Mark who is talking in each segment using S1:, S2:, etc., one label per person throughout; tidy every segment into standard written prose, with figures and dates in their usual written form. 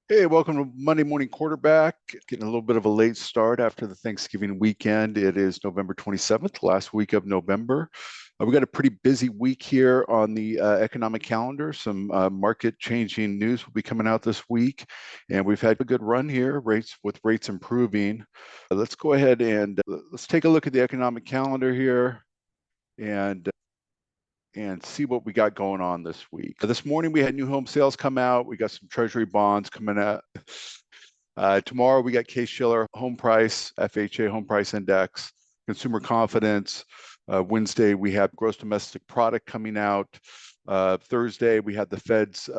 S1: Hey, welcome to Monday Morning Quarterback. Getting a little bit of a late start after the Thanksgiving weekend. It is November 27th, last week of November. We got a pretty busy week here on the economic calendar. Some market changing news will be coming out this week, and we've had a good run here, rates improving. Let's go ahead and let's take a look at the economic calendar here and see what we got going on this week. This morning we had new home sales come out. We got some treasury bonds coming out. Tomorrow we got Case-Shiller home price, FHA home price index, consumer confidence. Wednesday we have gross domestic product coming out. Thursday we had the Fed's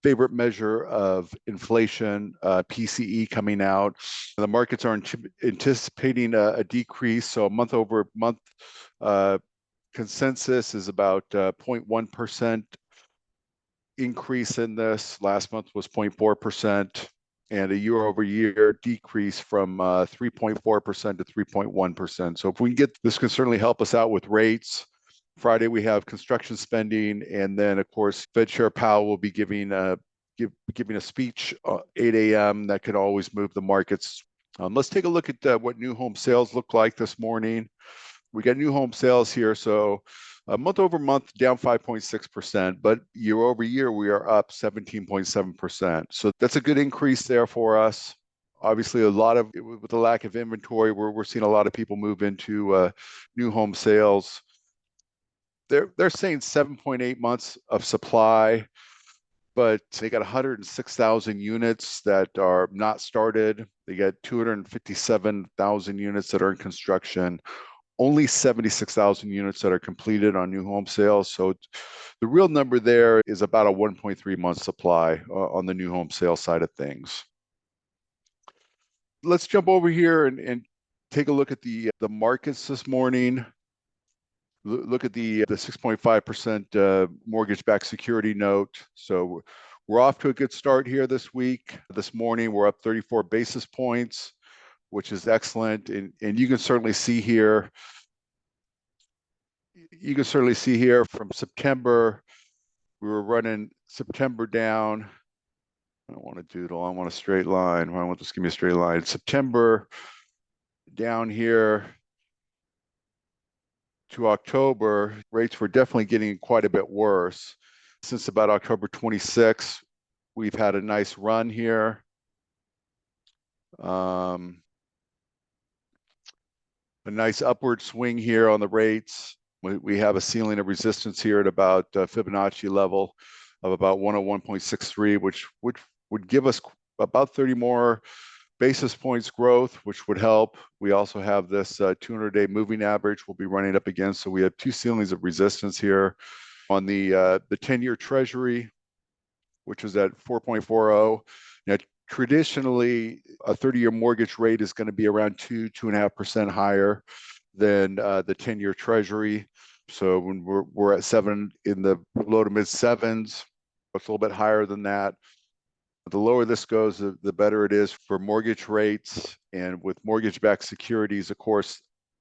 S1: favorite measure of inflation, PCE, coming out. The markets are anticipating a decrease, so a month over month consensus is about 0.1% increase in this. Last month was 0.4%, and a year over year decrease from 3.4% to 3.1%. So if we can get this, can certainly help us out with rates. Friday we have construction spending, and then of course Fed Chair Powell will be giving a speech 8 a.m. that could always move the markets. Let's take a look at what new home sales look like this morning. We got new home sales here, so month over month down 5.6%, but year over year we are up 17.7%. So that's a good increase there for us. Obviously, with the lack of inventory, we're seeing a lot of people move into new home sales. They're saying 7.8 months of supply, but they got 106,000 units that are not started. They got 257,000 units that are in construction. Only 76,000 units that are completed on new home sales. So the real number there is about a 1.3 month supply on the new home sales side of things. Let's jump over here and take a look at the markets this morning. Look at the 6.5% mortgage-backed security note. So we're off to a good start here this week. This morning we're up 34 basis points, which is excellent. And you can certainly see here, from September, we were running September down. I don't want to doodle, I want a straight line. I want this, give me a straight line. September down here to October, rates were definitely getting quite a bit worse. Since about October 26th, we've had a nice run here. A nice upward swing here on the rates. We have a ceiling of resistance here at about Fibonacci level of about 101.63, which would give us about 30 more basis points growth, which would help. We also have this 200-day moving average we'll be running up against. So we have two ceilings of resistance here on the 10-year Treasury, which is at 4.40. Now, traditionally, a 30-year mortgage rate is going to be around 2.5% higher than the 10-year Treasury. So when we're at 7, in the low to mid 7s, it's a little bit higher than that. The lower this goes, the better it is for mortgage rates. And with mortgage-backed securities, of course,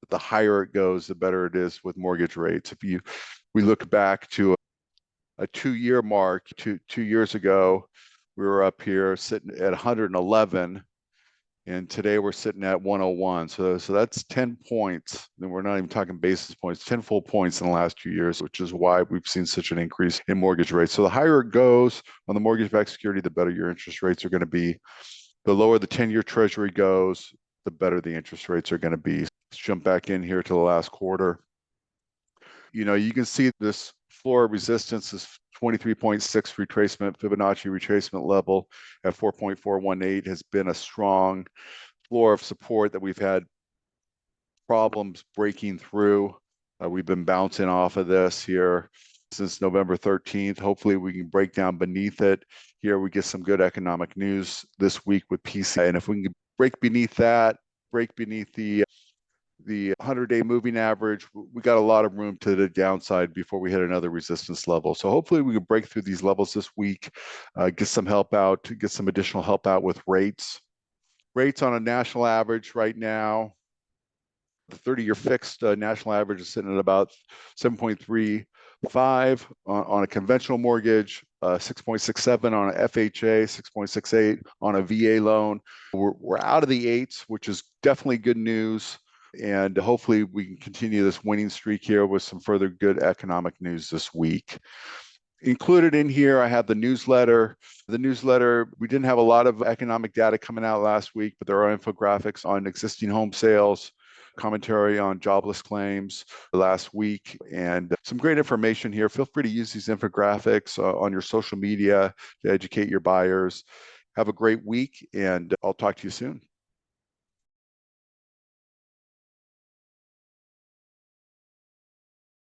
S1: the higher it goes, the better it is with mortgage rates. We look back to a 2-year mark, two years ago, we were up here sitting at 111, and today we're sitting at 101. So that's 10 points. And we're not even talking basis points, 10 full points in the last 2 years, which is why we've seen such an increase in mortgage rates. So the higher it goes on the mortgage-backed security, the better your interest rates are going to be. The lower the 10-year Treasury goes, the better the interest rates are going to be. Let's jump back in here to the last quarter. You can see this floor of resistance is 23.6 retracement, Fibonacci retracement level at 4.418 has been a strong floor of support that we've had problems breaking through. We've been bouncing off of this here since November 13th. Hopefully we can break down beneath it. Here we get some good economic news this week with PCE. And if we can break beneath that, break beneath the 100-day moving average, we got a lot of room to the downside before we hit another resistance level. So hopefully we can break through these levels this week, get some additional help out with rates. Rates on a national average right now, the 30-year fixed national average is sitting at about 7.35 on a conventional mortgage. 6.67 on a FHA, 6.68 on a VA loan. We're out of the eights, which is definitely good news. And hopefully we can continue this winning streak here with some further good economic news this week. Included in here, I have the newsletter. The newsletter, we didn't have a lot of economic data coming out last week, but there are infographics on existing home sales, commentary on jobless claims last week, and some great information here. Feel free to use these infographics on your social media to educate your buyers. Have a great week, and I'll talk to you soon.